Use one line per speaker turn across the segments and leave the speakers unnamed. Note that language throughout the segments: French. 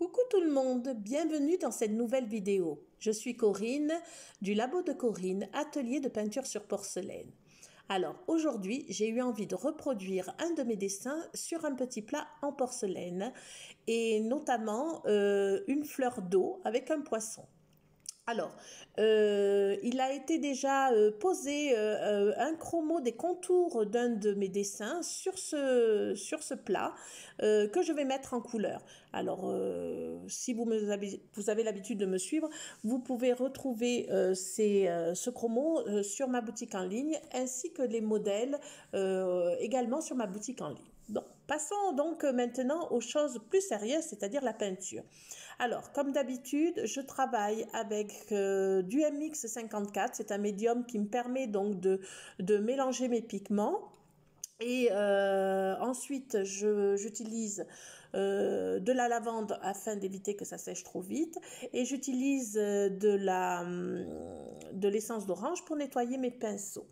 Coucou tout le monde, bienvenue dans cette nouvelle vidéo. Je suis Corinne du Labo de Corinne, atelier de peinture sur porcelaine. Alors aujourd'hui, j'ai eu envie de reproduire un de mes dessins sur un petit plat en porcelaine et notamment une fleur d'eau avec un poisson. Alors, il a été déjà posé un chromo des contours d'un de mes dessins sur ce plat que je vais mettre en couleur. Alors, si vous avez l'habitude de me suivre, vous pouvez retrouver ce chromo sur ma boutique en ligne ainsi que les modèles également sur ma boutique en ligne. Donc, passons donc maintenant aux choses plus sérieuses, c'est-à-dire la peinture. Alors, comme d'habitude, je travaille avec du MX54, c'est un médium qui me permet donc de mélanger mes pigments. Et ensuite, j'utilise de la lavande afin d'éviter que ça sèche trop vite. Et j'utilise de l'essence d'orange pour nettoyer mes pinceaux.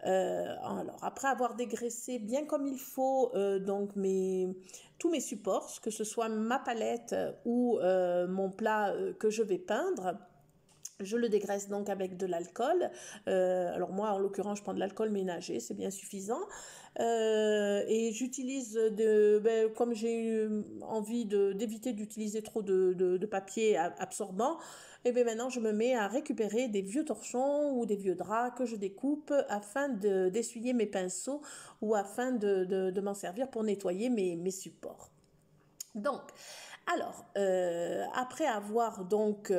Alors, après avoir dégraissé bien comme il faut donc tous mes supports, que ce soit ma palette ou mon plat que je vais peindre, je le dégraisse donc avec de l'alcool. Alors moi, en l'occurrence, je prends de l'alcool ménager, c'est bien suffisant. Et j'utilise, comme j'ai eu envie d'éviter d'utiliser trop de papier absorbant, et bien maintenant je me mets à récupérer des vieux torchons ou des vieux draps que je découpe afin d'essuyer mes pinceaux ou afin de m'en servir pour nettoyer mes supports. Donc, alors, après avoir donc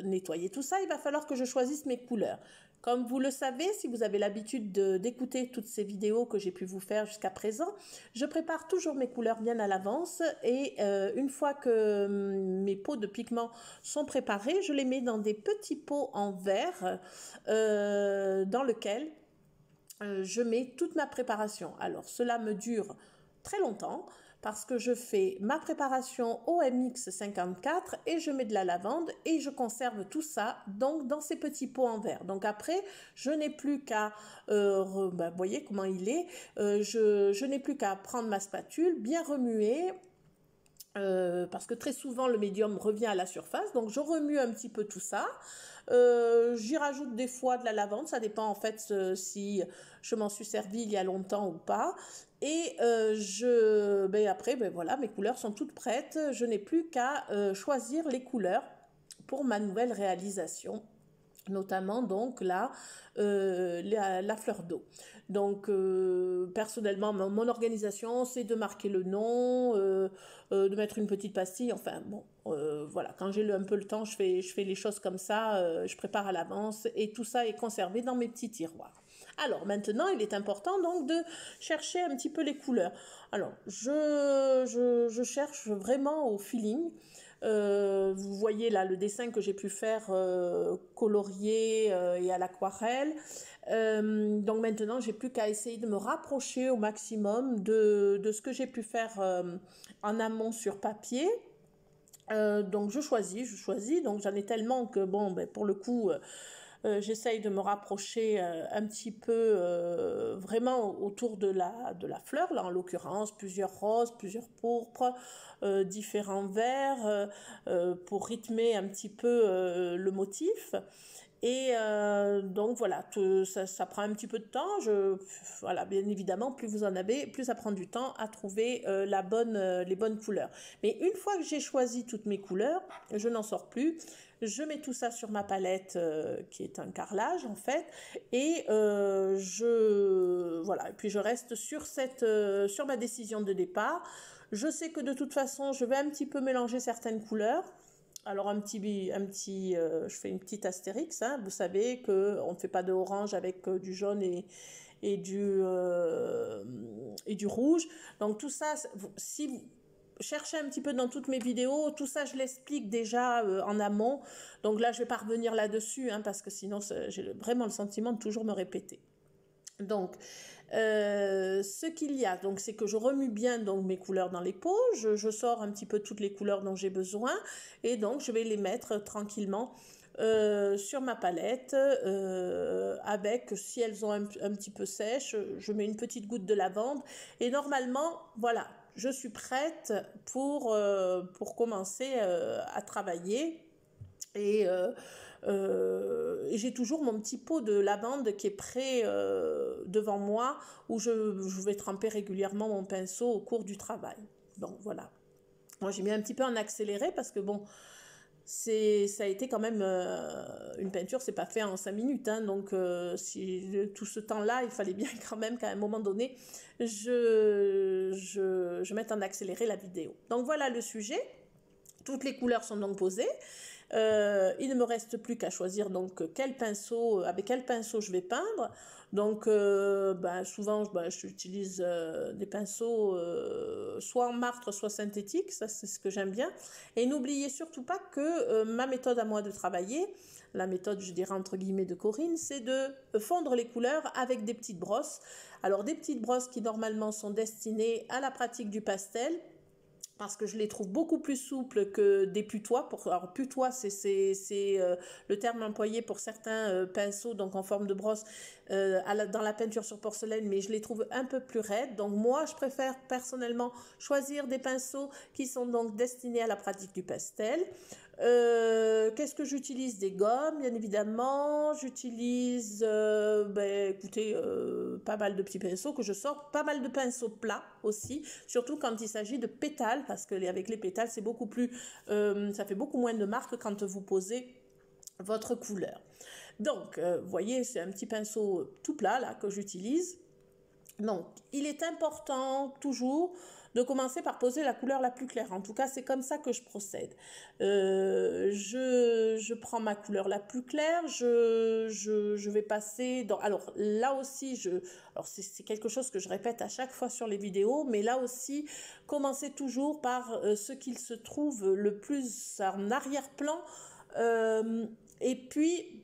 nettoyé tout ça, il va falloir que je choisisse mes couleurs. Comme vous le savez, si vous avez l'habitude d'écouter toutes ces vidéos que j'ai pu vous faire jusqu'à présent, je prépare toujours mes couleurs bien à l'avance et une fois que mes pots de pigments sont préparés, je les mets dans des petits pots en verre dans lequel je mets toute ma préparation. Alors, cela me dure très longtemps parce que je fais ma préparation au MX54 et je mets de la lavande et je conserve tout ça donc dans ces petits pots en verre. Donc après, je n'ai plus qu'à, vous voyez comment il est, je n'ai plus qu'à prendre ma spatule, bien remuer. Parce que très souvent le médium revient à la surface, donc je remue un petit peu tout ça. J'y rajoute des fois de la lavande, ça dépend en fait si je m'en suis servi il y a longtemps ou pas. Et après, voilà, mes couleurs sont toutes prêtes. Je n'ai plus qu'à choisir les couleurs pour ma nouvelle réalisation. Notamment donc là la fleur d'eau. Donc personnellement mon organisation c'est de marquer le nom, de mettre une petite pastille, enfin bon voilà, quand j'ai un peu le temps je fais les choses comme ça, je prépare à l'avance et tout ça est conservé dans mes petits tiroirs. Alors maintenant il est important donc de chercher un petit peu les couleurs. Alors je cherche vraiment au feeling. Vous voyez là le dessin que j'ai pu faire colorié et à l'aquarelle. Donc maintenant j'ai plus qu'à essayer de me rapprocher au maximum de ce que j'ai pu faire en amont sur papier. Donc je choisis, donc j'en ai tellement que bon pour le coup j'essaye de me rapprocher un petit peu vraiment autour de la fleur, là en l'occurrence plusieurs roses, plusieurs pourpres, différents verts pour rythmer un petit peu le motif. Et donc voilà, ça prend un petit peu de temps. Voilà, bien évidemment, plus vous en avez, plus ça prend du temps à trouver les bonnes couleurs. Mais une fois que j'ai choisi toutes mes couleurs, je n'en sors plus. Je mets tout ça sur ma palette qui est un carrelage en fait, et voilà. Et puis je reste sur sur ma décision de départ. Je sais que de toute façon, je vais un petit peu mélanger certaines couleurs. Alors je fais une petite astérix, hein. Vous savez qu'on ne fait pas de orange avec du jaune et du rouge. Donc tout ça, si vous cherchez un petit peu dans toutes mes vidéos, tout ça je l'explique déjà en amont. Donc là je vais pas revenir là-dessus, hein, parce que sinon j'ai vraiment le sentiment de toujours me répéter. Donc, ce qu'il y a, donc, c'est que je remue bien donc mes couleurs dans les pots, je sors un petit peu toutes les couleurs dont j'ai besoin, et donc je vais les mettre tranquillement sur ma palette, avec, si elles ont un petit peu sèche, je mets une petite goutte de lavande, et normalement, voilà, je suis prête pour commencer à travailler. Et j'ai toujours mon petit pot de lavande qui est prêt devant moi, où je vais tremper régulièrement mon pinceau au cours du travail. Donc voilà. Moi j'ai mis un petit peu en accéléré parce que bon, ça a été quand même une peinture, c'est pas fait en 5 minutes, hein, donc si tout ce temps-là, il fallait bien quand même qu'à un moment donné, je mette en accéléré la vidéo. Donc voilà le sujet. Toutes les couleurs sont donc posées. Il ne me reste plus qu'à choisir donc avec quel pinceau je vais peindre. Donc souvent j'utilise des pinceaux soit en marbre soit synthétique, ça c'est ce que j'aime bien. Et n'oubliez surtout pas que ma méthode à moi de travailler, la méthode je dirais entre guillemets de Corinne, c'est de fondre les couleurs avec des petites brosses. Alors des petites brosses qui normalement sont destinées à la pratique du pastel, parce que je les trouve beaucoup plus souples que des putois. Alors putois, c'est le terme employé pour certains pinceaux, donc en forme de brosse, dans la peinture sur porcelaine, mais je les trouve un peu plus raides. Donc moi, je préfère personnellement choisir des pinceaux qui sont donc destinés à la pratique du pastel. Qu'est-ce que j'utilise? Des gommes, bien évidemment. J'utilise, écoutez, pas mal de petits pinceaux que je sors, pas mal de pinceaux plats aussi, surtout quand il s'agit de pétales, parce que avec les pétales, c'est beaucoup plus, ça fait beaucoup moins de marques quand vous posez votre couleur. Donc, vous voyez, c'est un petit pinceau tout plat là que j'utilise. Donc, il est important toujours de commencer par poser la couleur la plus claire. En tout cas, c'est comme ça que je procède. Je prends ma couleur la plus claire, je vais passer dans... Alors là aussi, c'est quelque chose que je répète à chaque fois sur les vidéos, mais là aussi, commencez toujours par ce qu'il se trouve le plus en arrière-plan. Et puis...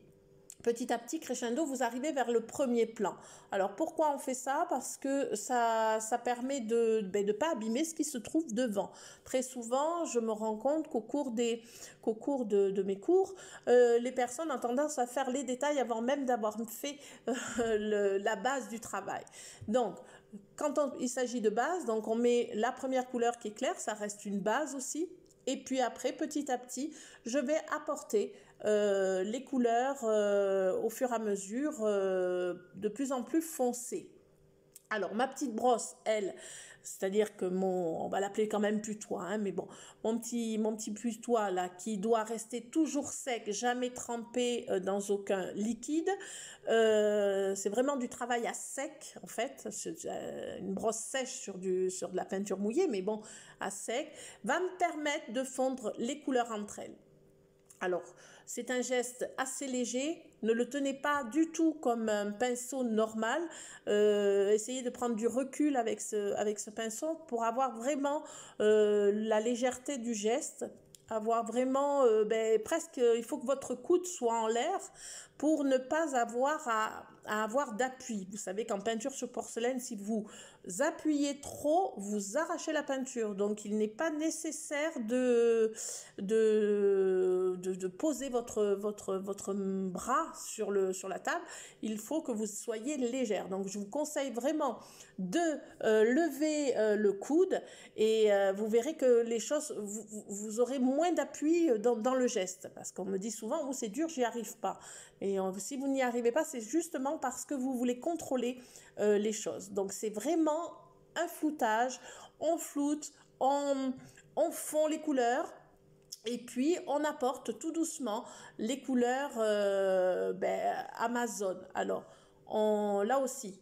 petit à petit, crescendo, vous arrivez vers le premier plan. Alors, pourquoi on fait ça? Parce que ça permet de ne pas abîmer ce qui se trouve devant. Très souvent, je me rends compte qu'au cours de mes cours, les personnes ont tendance à faire les détails avant même d'avoir fait la base du travail. Donc, quand il s'agit de base, donc on met la première couleur qui est claire, ça reste une base aussi. Et puis après, petit à petit, je vais apporter les couleurs au fur et à mesure de plus en plus foncées. Alors, ma petite brosse, elle, c'est-à-dire que on va l'appeler quand même putois, hein, mais bon, mon petit putois là, qui doit rester toujours sec, jamais trempé dans aucun liquide, c'est vraiment du travail à sec, en fait, une brosse sèche sur de la peinture mouillée, mais bon, à sec, va me permettre de fondre les couleurs entre elles. Alors, c'est un geste assez léger, ne le tenez pas du tout comme un pinceau normal, essayez de prendre du recul avec ce pinceau pour avoir vraiment la légèreté du geste, avoir vraiment, presque, il faut que votre coude soit en l'air pour ne pas avoir à avoir d'appui. Vous savez qu'en peinture sur porcelaine, si vous appuyez trop, vous arrachez la peinture. Donc, il n'est pas nécessaire de poser votre bras sur la table. Il faut que vous soyez légère. Donc, je vous conseille vraiment de lever le coude et vous verrez que les choses, vous aurez moins d'appui dans le geste. Parce qu'on me dit souvent, oh, c'est dur, j'y arrive pas. Et si vous n'y arrivez pas, c'est justement parce que vous voulez contrôler les choses. Donc, c'est vraiment un floutage. On floute, on fond les couleurs. Et puis, on apporte tout doucement les couleurs Amazon. Alors, là aussi,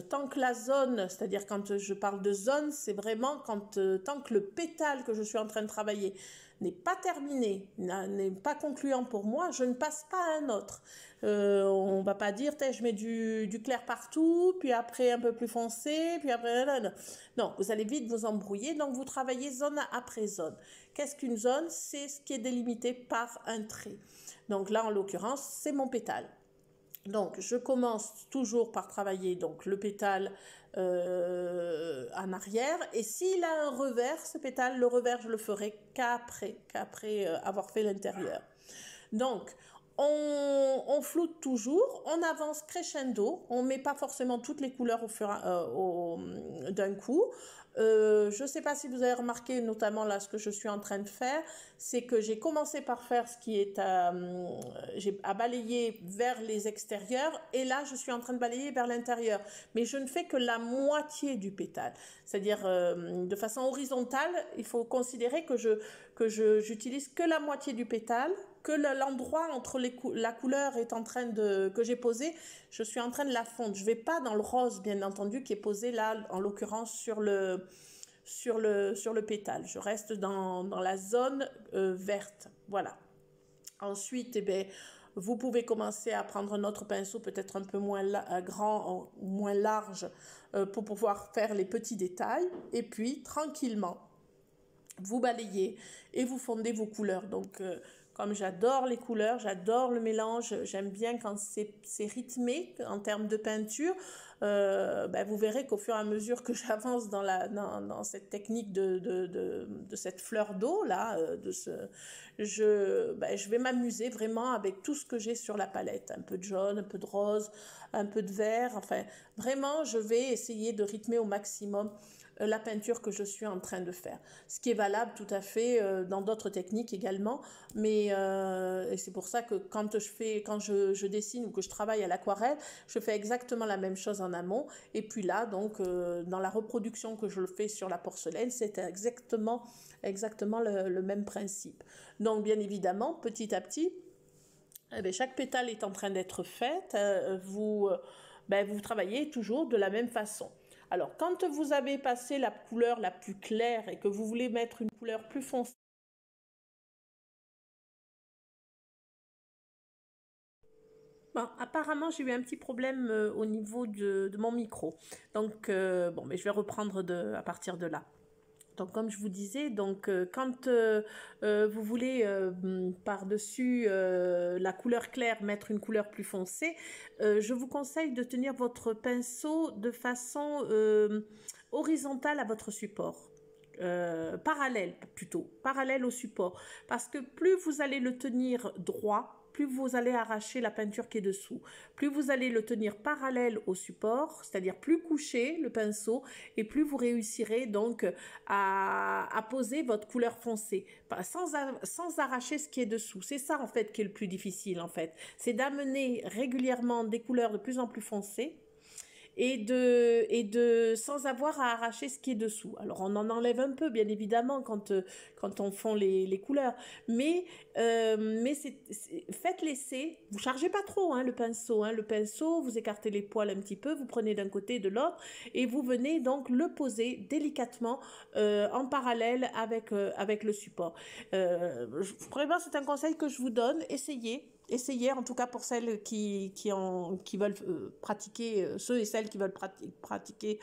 tant que la zone, c'est-à-dire quand je parle de zone, c'est vraiment tant que le pétale que je suis en train de travailler n'est pas terminé, n'est pas concluant pour moi, je ne passe pas à un autre. On va pas dire, je mets du clair partout, puis après un peu plus foncé, puis après... Non, vous allez vite vous embrouiller, donc vous travaillez zone après zone. Qu'est-ce qu'une zone? C'est ce qui est délimité par un trait. Donc là, en l'occurrence, c'est mon pétale. Donc, je commence toujours par travailler donc le pétale en arrière. Et s'il a un revers, ce pétale, le revers, je le ferai qu'après avoir fait l'intérieur. Donc, on floute toujours, on avance crescendo, on ne met pas forcément toutes les couleurs d'un coup. Je ne sais pas si vous avez remarqué, notamment là, ce que je suis en train de faire, c'est que j'ai commencé par faire ce qui est à balayer vers les extérieurs, et là, je suis en train de balayer vers l'intérieur. Mais je ne fais que la moitié du pétale. C'est-à-dire, de façon horizontale, il faut considérer j'utilise que la moitié du pétale, que l'endroit entre la couleur est en train que j'ai posé, je suis en train de la fondre. Je ne vais pas dans le rose, bien entendu, qui est posé là, en l'occurrence, sur le pétale. Je reste dans la zone verte. Voilà. Ensuite, eh bien, vous pouvez commencer à prendre un autre pinceau, peut-être un peu moins grand, moins large, pour pouvoir faire les petits détails. Et puis, tranquillement, vous balayez et vous fondez vos couleurs. Donc, comme j'adore les couleurs, j'adore le mélange, j'aime bien quand c'est rythmé en termes de peinture, vous verrez qu'au fur et à mesure que j'avance dans cette technique de cette fleur d'eau là, je vais m'amuser vraiment avec tout ce que j'ai sur la palette, un peu de jaune, un peu de rose, un peu de vert, enfin vraiment je vais essayer de rythmer au maximum la peinture que je suis en train de faire. Ce qui est valable tout à fait dans d'autres techniques également, mais et c'est pour ça que quand je dessine ou que je travaille à l'aquarelle, je fais exactement la même chose en amont, et puis là, donc, dans la reproduction que je le fais sur la porcelaine, c'est exactement le même principe. Donc, bien évidemment, petit à petit, chaque pétale est en train d'être faite, vous travaillez toujours de la même façon. Alors, quand vous avez passé la couleur la plus claire et que vous voulez mettre une couleur plus foncée, bon, apparemment, j'ai eu un petit problème au niveau de mon micro. Donc, mais je vais reprendre à partir de là. Donc, comme je vous disais, donc, quand vous voulez par-dessus la couleur claire mettre une couleur plus foncée, je vous conseille de tenir votre pinceau de façon horizontale à votre support. Parallèle au support, parce que plus vous allez le tenir droit, plus vous allez arracher la peinture qui est dessous. Plus vous allez le tenir parallèle au support, c'est-à-dire plus couché le pinceau, et plus vous réussirez donc à poser votre couleur foncée, sans arracher ce qui est dessous. C'est ça en fait qui est le plus difficile en fait. C'est d'amener régulièrement des couleurs de plus en plus foncées, sans avoir à arracher ce qui est dessous. Alors on en enlève un peu bien évidemment quand on fond les couleurs, mais faites laisser, vous chargez pas trop le pinceau, vous écartez les poils un petit peu, vous prenez d'un côté et de l'autre et vous venez donc le poser délicatement en parallèle avec le support. Vraiment, c'est un conseil que je vous donne, essayez en tout cas pour celles qui veulent pratiquer, ceux et celles qui veulent pratiquer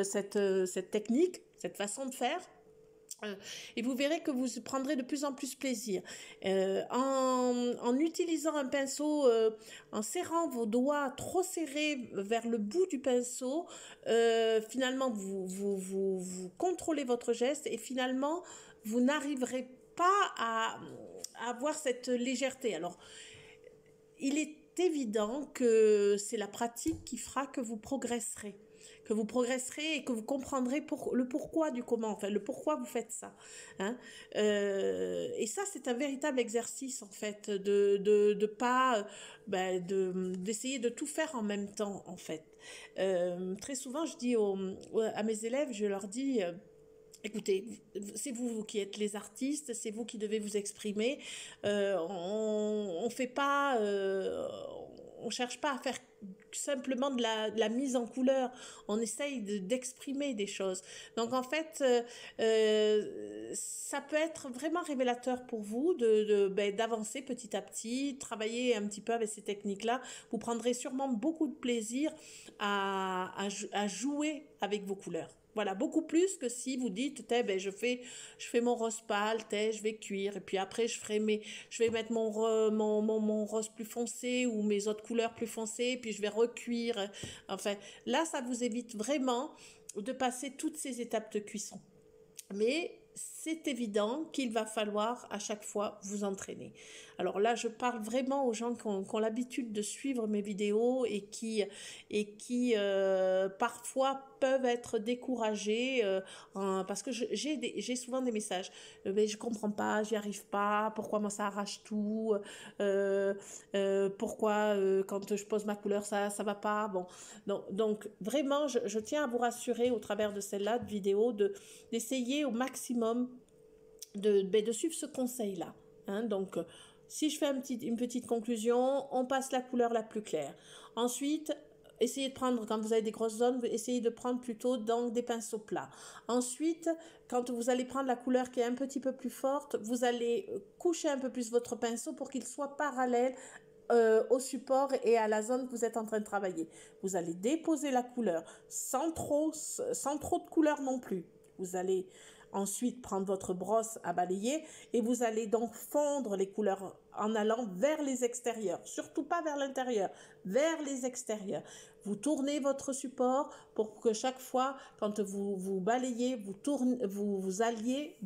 cette technique, cette façon de faire. Et vous verrez que vous prendrez de plus en plus plaisir. En utilisant un pinceau, en serrant vos doigts trop serrés vers le bout du pinceau, finalement vous contrôlez votre geste et finalement vous n'arriverez pas à avoir cette légèreté. Alors, il est évident que c'est la pratique qui fera que vous progresserez. Et que vous comprendrez le pourquoi du comment, enfin le pourquoi vous faites ça. Et ça, c'est un véritable exercice en fait, d'essayer de tout faire en même temps en fait. Très souvent, je dis à mes élèves, je leur dis... Écoutez, c'est vous qui êtes les artistes, c'est vous qui devez vous exprimer. On fait pas, on cherche pas à faire simplement de la mise en couleur. On essaye d'exprimer des choses. Donc en fait, ça peut être vraiment révélateur pour vous d'avancer petit à petit, travailler un petit peu avec ces techniques-là. Vous prendrez sûrement beaucoup de plaisir à jouer avec vos couleurs. Voilà, beaucoup plus que si vous dites, je fais mon rose pâle, je vais cuire, et puis après je vais mettre mon rose plus foncé ou mes autres couleurs plus foncées, puis je vais recuire. Enfin, là, ça vous évite vraiment de passer toutes ces étapes de cuisson. Mais c'est évident qu'il va falloir à chaque fois vous entraîner. Alors là, je parle vraiment aux gens qui ont l'habitude de suivre mes vidéos et qui parfois peuvent être découragés parce que j'ai souvent des messages. Mais je comprends pas, j'y arrive pas, pourquoi moi ça arrache tout, pourquoi quand je pose ma couleur ça va pas. Bon, donc vraiment, je tiens à vous rassurer au travers de celle-là de vidéo d'essayer au maximum de suivre ce conseil-là. Hein. Donc, si je fais une petite conclusion, on passe la couleur la plus claire. Ensuite, essayez de prendre, quand vous avez des grosses zones, essayez de prendre plutôt donc des pinceaux plats. Ensuite, quand vous allez prendre la couleur qui est un petit peu plus forte, vous allez coucher un peu plus votre pinceau pour qu'il soit parallèle au support et à la zone que vous êtes en train de travailler. Vous allez déposer la couleur sans trop de couleur non plus. Vous allez ensuite prendre votre brosse à balayer et vous allez donc fondre les couleurs en allant vers les extérieurs, surtout pas vers l'intérieur, vers les extérieurs. Vous tournez votre support pour que chaque fois, quand vous balayez, vous allez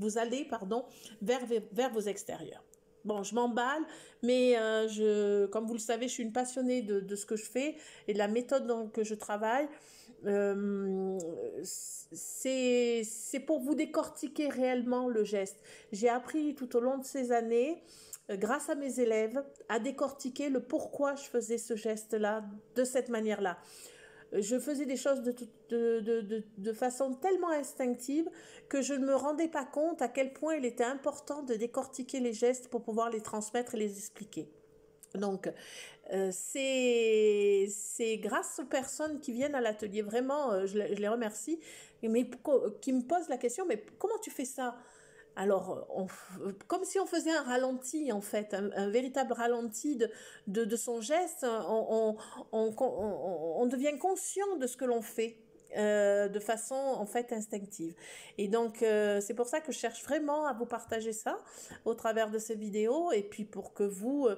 vers vos extérieurs. Bon, je m'emballe, mais comme vous le savez, je suis une passionnée de ce que je fais et de la méthode dans que je travaille. C'est pour vous décortiquer réellement le geste. J'ai appris tout au long de ces années, grâce à mes élèves, à décortiquer le pourquoi je faisais ce geste-là, de cette manière-là. Je faisais des choses de façon tellement instinctive que je ne me rendais pas compte à quel point il était important de décortiquer les gestes pour pouvoir les transmettre et les expliquer. Donc, c'est grâce aux personnes qui viennent à l'atelier, vraiment, je les remercie, mais qui me posent la question, mais comment tu fais ça? Alors, comme si on faisait un ralenti, en fait, un véritable ralenti de son geste, on devient conscient de ce que l'on fait. De façon en fait instinctive et donc c'est pour ça que je cherche vraiment à vous partager ça au travers de ces vidéos et puis pour que vous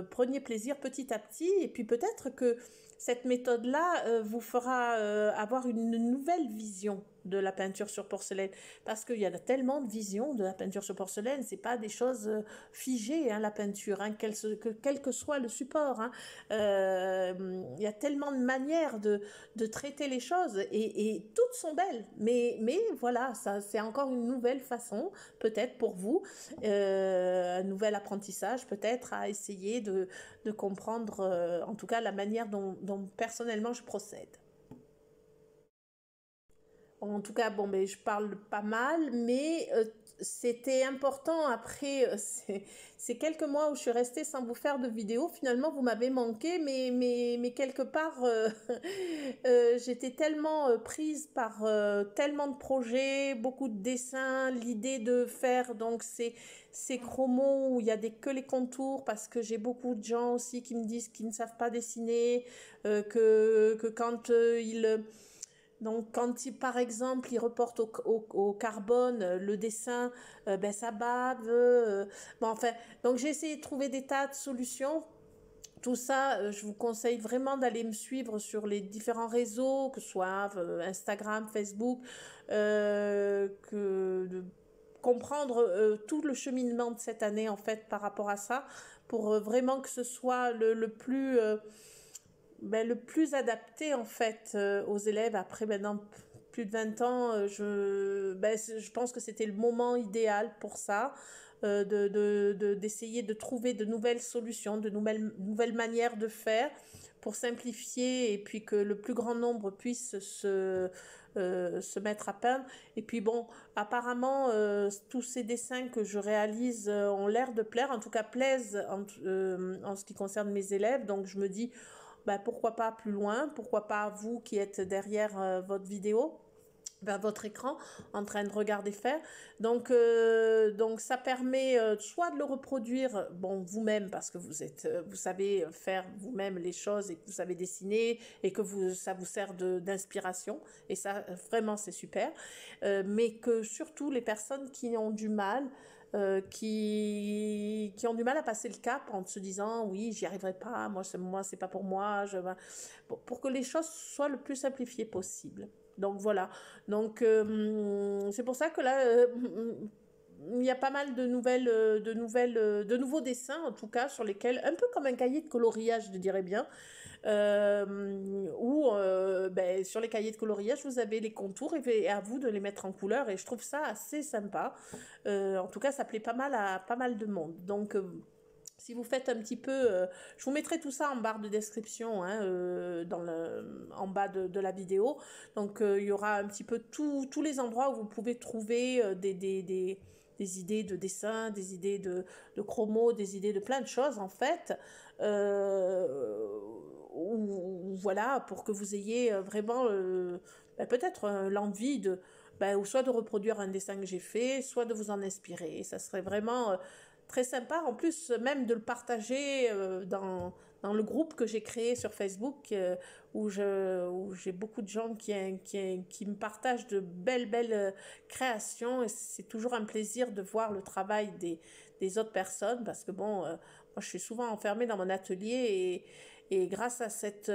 preniez plaisir petit à petit et puis peut-être que cette méthode là vous fera avoir une nouvelle vision de la peinture sur porcelaine parce qu'il y a tellement de visions de la peinture sur porcelaine, c'est pas des choses figées hein, la peinture, hein, quel que soit le support hein. Il y a tellement de manières de traiter les choses et toutes sont belles mais voilà, ça c'est encore une nouvelle façon peut-être pour vous, un nouvel apprentissage peut-être à essayer de comprendre en tout cas la manière dont personnellement je procède. En tout cas, bon, ben, je parle pas mal, mais c'était important. Après ces quelques mois où je suis restée sans vous faire de vidéo, finalement, vous m'avez manqué, mais quelque part, j'étais tellement prise par tellement de projets, beaucoup de dessins, l'idée de faire donc ces chromos où il y a que les contours, parce que j'ai beaucoup de gens aussi qui me disent qu'ils ne savent pas dessiner, que quand ils donc, quand par exemple, il reporte au carbone le dessin, ben, ça bave. Bon, enfin, donc j'ai essayé de trouver des tas de solutions. Tout ça, je vous conseille vraiment d'aller me suivre sur les différents réseaux, que ce soit Instagram, Facebook, de comprendre tout le cheminement de cette année, en fait, par rapport à ça, pour vraiment que ce soit le plus... le plus adapté en fait aux élèves. Après maintenant plus de 20 ans, je pense que c'était le moment idéal pour ça, d'essayer de trouver de nouvelles solutions, de nouvelles manières de faire pour simplifier et puis que le plus grand nombre puisse se mettre à peindre. Et puis bon, apparemment, tous ces dessins que je réalise ont l'air de plaire, en tout cas plaisent en ce qui concerne mes élèves. Donc je me dis, ben, pourquoi pas plus loin, pourquoi pas vous qui êtes derrière votre vidéo, vers votre écran, en train de regarder faire. Donc ça permet soit de le reproduire, bon, vous-même, parce que vous savez faire vous-même les choses et que vous savez dessiner et que ça vous sert d'inspiration. Et ça, vraiment, c'est super. Mais que surtout, les personnes qui ont du mal, qui ont du mal à passer le cap en se disant oui j'y arriverai pas, moi c'est pas pour moi, pour que les choses soient le plus simplifiées possible. Donc voilà, donc c'est pour ça que là il y a pas mal de nouveaux dessins, en tout cas, sur lesquels, un peu comme un cahier de coloriage, je dirais bien, où ben, sur les cahiers de coloriage, vous avez les contours et à vous de les mettre en couleur. Et je trouve ça assez sympa. En tout cas, ça plaît pas mal à pas mal de monde. Donc, si vous faites un petit peu, je vous mettrai tout ça en barre de description, hein, en bas de la vidéo. Donc il y aura un petit peu tous les endroits où vous pouvez trouver des idées de dessin, des idées de chromo, des idées de plein de choses en fait. Voilà, pour que vous ayez vraiment ben, peut-être l'envie de, ben, ou soit de reproduire un dessin que j'ai fait, soit de vous en inspirer. Et ça serait vraiment très sympa. En plus, même de le partager dans le groupe que j'ai créé sur Facebook, où j'ai beaucoup de gens qui me partagent de belles créations. Et c'est toujours un plaisir de voir le travail des autres personnes, parce que bon, moi je suis souvent enfermée dans mon atelier et grâce à cette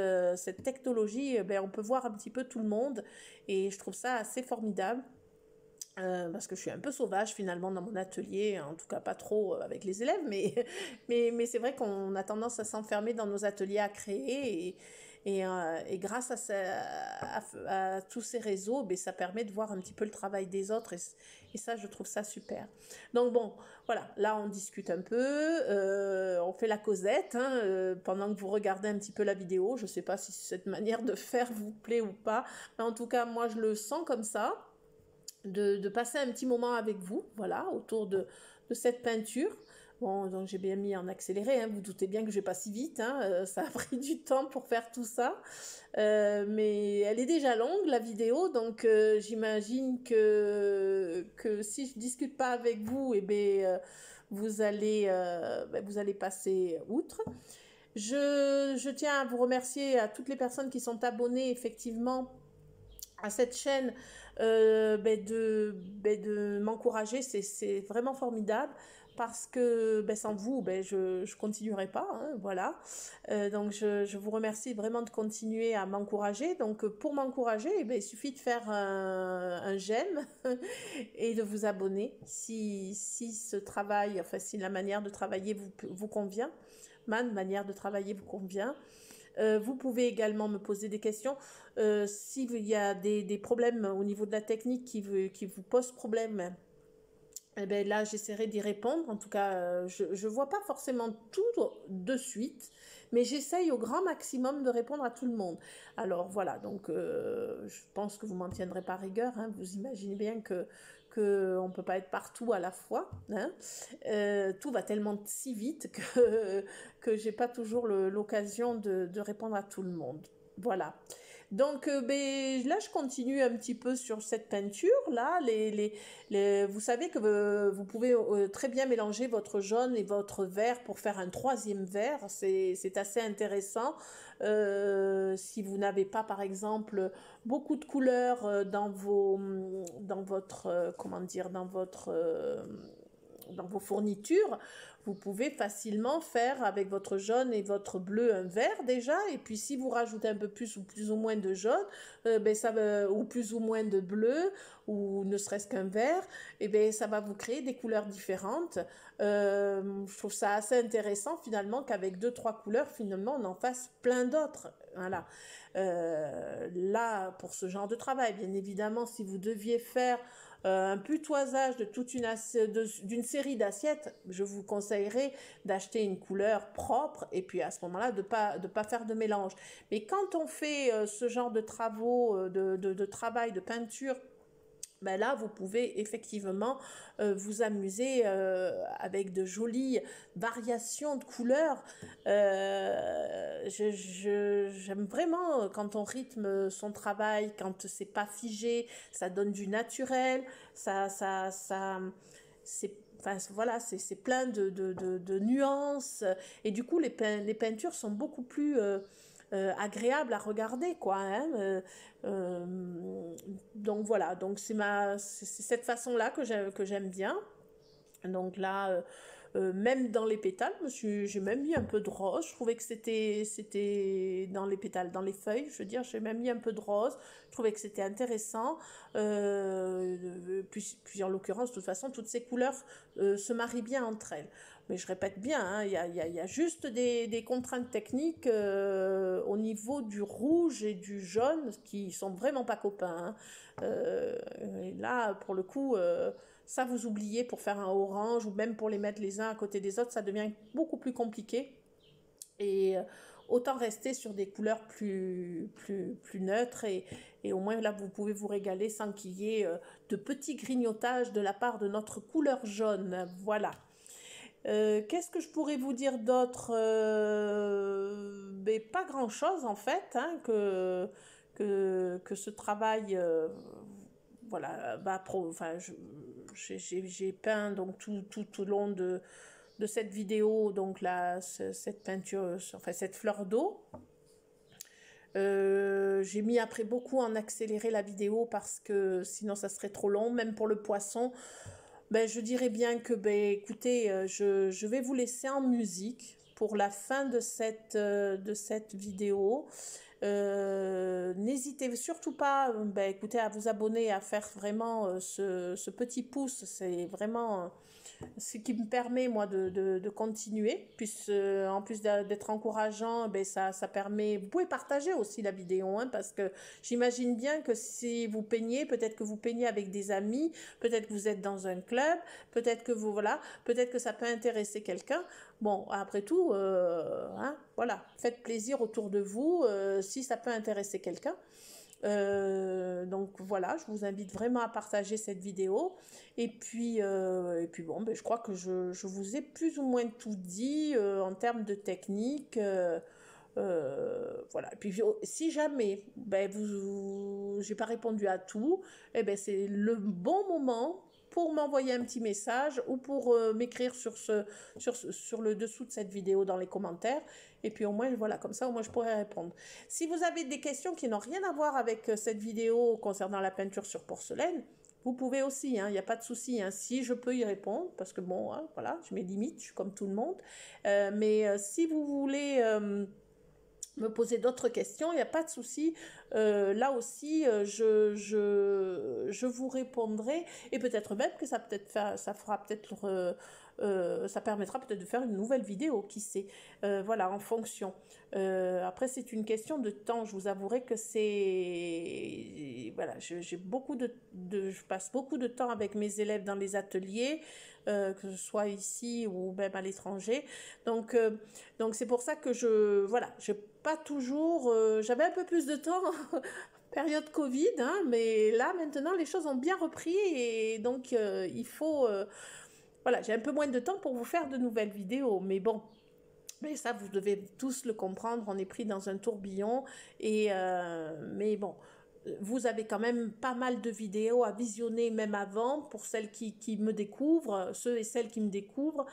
technologie, ben, on peut voir un petit peu tout le monde et je trouve ça assez formidable. Parce que je suis un peu sauvage finalement dans mon atelier, en tout cas pas trop avec les élèves, mais c'est vrai qu'on a tendance à s'enfermer dans nos ateliers à créer et grâce à tous ces réseaux, ben, ça permet de voir un petit peu le travail des autres et ça je trouve ça super. Donc bon, voilà, là on discute un peu, on fait la causette hein, pendant que vous regardez un petit peu la vidéo. Je sais pas si cette manière de faire vous plaît ou pas, mais en tout cas moi je le sens comme ça. De passer un petit moment avec vous, voilà, autour de cette peinture. Bon, donc j'ai bien mis en accéléré, hein, vous doutez bien que je vais pas si vite, hein, ça a pris du temps pour faire tout ça. Mais elle est déjà longue, la vidéo, donc j'imagine que si je discute pas avec vous, eh ben, vous allez passer outre. Je tiens à vous remercier à toutes les personnes qui sont abonnées, effectivement, à cette chaîne de m'encourager, c'est vraiment formidable parce que sans vous, je ne continuerai pas, hein, voilà. Donc je vous remercie vraiment de continuer à m'encourager. Donc pour m'encourager, il suffit de faire un j'aime et de vous abonner si ce travail, enfin si la manière de travailler vous convient, ma manière de travailler vous convient. Vous pouvez également me poser des questions. S'il y a des problèmes au niveau de la technique qui vous posent problème, eh ben là, j'essaierai d'y répondre. En tout cas, je ne vois pas forcément tout de suite, mais j'essaye au grand maximum de répondre à tout le monde. Alors voilà, donc je pense que vous m'en tiendrez par rigueur. Hein. Vous imaginez bien qu'on ne peut pas être partout à la fois. Hein. Tout va tellement si vite que je n'ai pas toujours l'occasion de répondre à tout le monde. Voilà. Donc là, je continue un petit peu sur cette peinture. Là, vous savez que vous pouvez très bien mélanger votre jaune et votre vert pour faire un troisième vert. C'est assez intéressant. Si vous n'avez pas, par exemple, beaucoup de couleurs dans votre, comment dire, dans vos fournitures, vous pouvez facilement faire avec votre jaune et votre bleu un vert déjà, et puis si vous rajoutez un peu plus ou moins de jaune, ou plus ou moins de bleu, ou ne serait-ce qu'un vert, ça va vous créer des couleurs différentes. Je trouve ça assez intéressant finalement qu'avec 2-3 couleurs, finalement, on en fasse plein d'autres. Voilà. Là, pour ce genre de travail, bien évidemment, si vous deviez faire un putoisage d'une série d'assiettes, je vous conseillerais d'acheter une couleur propre et puis à ce moment-là de pas faire de mélange. Mais quand on fait ce genre de travaux, de travail, de peinture, là, vous pouvez effectivement vous amuser avec de jolies variations de couleurs. J'aime vraiment quand on rythme son travail, quand c'est pas figé, ça donne du naturel, enfin, voilà, c'est plein de nuances et du coup les peintures sont beaucoup plus agréable à regarder quoi hein, donc voilà, donc c'est cette façon là que j'aime bien. Donc là Même dans les pétales, j'ai même mis un peu de rose. Je trouvais que c'était dans les pétales, dans les feuilles, je veux dire, j'ai même mis un peu de rose. Je trouvais que c'était intéressant. Puis en l'occurrence, de toute façon, toutes ces couleurs se marient bien entre elles. Mais je répète bien, hein, y a juste des contraintes techniques au niveau du rouge et du jaune qui sont vraiment pas copains. Hein. Et là, pour le coup, ça vous oubliez pour faire un orange ou même pour les mettre les uns à côté des autres, ça devient beaucoup plus compliqué. Et autant rester sur des couleurs plus neutres et au moins là, vous pouvez vous régaler sans qu'il y ait de petits grignotages de la part de notre couleur jaune. Voilà. Qu'est-ce que je pourrais vous dire d'autre mais pas grand-chose en fait, hein, que ce travail, voilà, enfin, j'ai peint donc tout au long de cette vidéo, donc là, cette peinture, enfin cette fleur d'eau. J'ai mis après beaucoup en accélérer la vidéo parce que sinon ça serait trop long, même pour le poisson. Ben, je dirais bien que, ben, écoutez, je vais vous laisser en musique pour la fin de cette vidéo. N'hésitez surtout pas, ben, écoutez, à vous abonner et à faire vraiment ce petit pouce. C'est vraiment ce qui me permet, moi, de continuer. Puis, en plus d'être encourageant, ben, ça permet... Vous pouvez partager aussi la vidéo, hein, parce que j'imagine bien que si vous peignez, peut-être que vous peignez avec des amis, peut-être que vous êtes dans un club, peut-être que vous... Voilà, peut-être que ça peut intéresser quelqu'un. Bon, après tout, hein, voilà, faites plaisir autour de vous si ça peut intéresser quelqu'un. Donc voilà, je vous invite vraiment à partager cette vidéo. Et puis bon, ben, je crois que je vous ai plus ou moins tout dit en termes de technique. Voilà. Et puis si jamais ben, j'ai pas répondu à tout, eh ben, c'est le bon moment pour m'envoyer un petit message ou pour m'écrire sur le dessous de cette vidéo dans les commentaires. Et puis au moins, voilà, comme ça, au moins je pourrai répondre. Si vous avez des questions qui n'ont rien à voir avec cette vidéo concernant la peinture sur porcelaine, vous pouvez aussi, hein, il n'y a pas de souci, hein, si je peux y répondre, parce que bon, hein, voilà, j'ai mes limites, je suis comme tout le monde. Mais si vous voulez me poser d'autres questions, il n'y a pas de souci. Là aussi, je vous répondrai et peut-être même que ça fera peut-être ça permettra peut-être de faire une nouvelle vidéo, qui sait. Voilà, en fonction. Après, c'est une question de temps. Je vous avouerai que c'est... Voilà, je passe beaucoup de temps avec mes élèves dans les ateliers, que ce soit ici ou même à l'étranger. Donc c'est pour ça que voilà, je pas toujours... j'avais un peu plus de temps... période Covid, hein, mais là maintenant les choses ont bien repris et donc il faut... voilà, j'ai un peu moins de temps pour vous faire de nouvelles vidéos, mais bon, mais ça vous devez tous le comprendre, on est pris dans un tourbillon, mais bon, vous avez quand même pas mal de vidéos à visionner même avant pour celles qui me découvrent, ceux et celles qui me découvrent,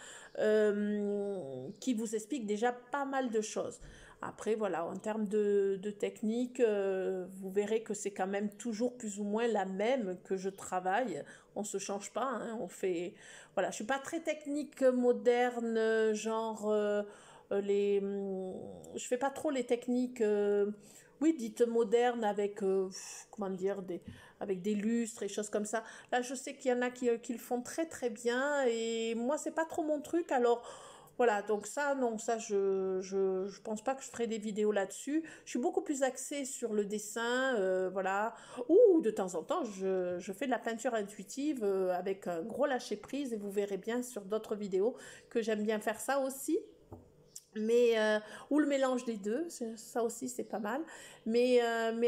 qui vous expliquent déjà pas mal de choses. Après, voilà, en termes de technique, vous verrez que c'est quand même toujours plus ou moins la même que je travaille. On ne se change pas, hein, on fait... Voilà, je ne suis pas très technique moderne, genre... je fais pas trop les techniques... oui, dites modernes avec, comment dire, avec des lustres et choses comme ça. Là, je sais qu'il y en a qui le font très très bien et moi, c'est pas trop mon truc. Alors, voilà, donc ça, non, ça, je pense pas que je ferai des vidéos là-dessus. Je suis beaucoup plus axée sur le dessin, voilà. Ou de temps en temps, je fais de la peinture intuitive avec un gros lâcher-prise et vous verrez bien sur d'autres vidéos que j'aime bien faire ça aussi. Mais ou le mélange des deux, ça aussi c'est pas mal. Mais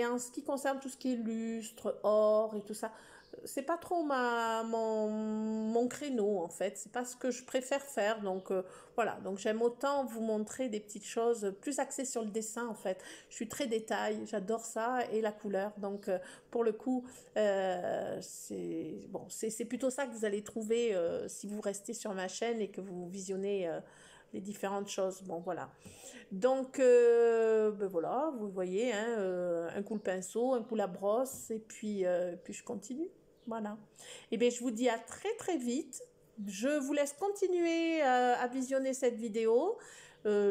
en ce qui concerne tout ce qui est lustre, or et tout ça, c'est pas trop mon créneau en fait. C'est pas ce que je préfère faire. Donc voilà. Donc j'aime autant vous montrer des petites choses plus axées sur le dessin en fait. Je suis très détail, j'adore ça et la couleur. Donc pour le coup, c'est bon, c'est plutôt ça que vous allez trouver si vous restez sur ma chaîne et que vous visionnez. Les différentes choses, bon voilà, donc ben voilà, vous voyez, hein, un coup le pinceau, un coup la brosse, et puis je continue, voilà, et bien je vous dis à très très vite, je vous laisse continuer à visionner cette vidéo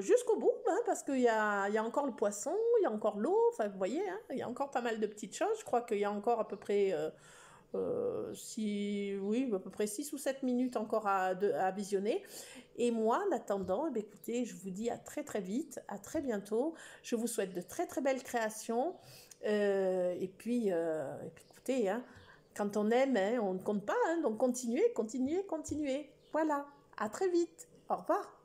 jusqu'au bout, hein, parce qu'il y a encore le poisson, il y a encore l'eau, enfin vous voyez, hein, il y a encore pas mal de petites choses. Je crois qu'il y a encore à peu près, oui, à peu près 6 ou 7 minutes encore à visionner. Et moi, en attendant, eh bien, écoutez, je vous dis à très très vite, à très bientôt. Je vous souhaite de très très belles créations. Écoutez, hein, quand on aime, hein, on ne compte pas, hein, donc continuez, continuez, continuez. Voilà, à très vite. Au revoir.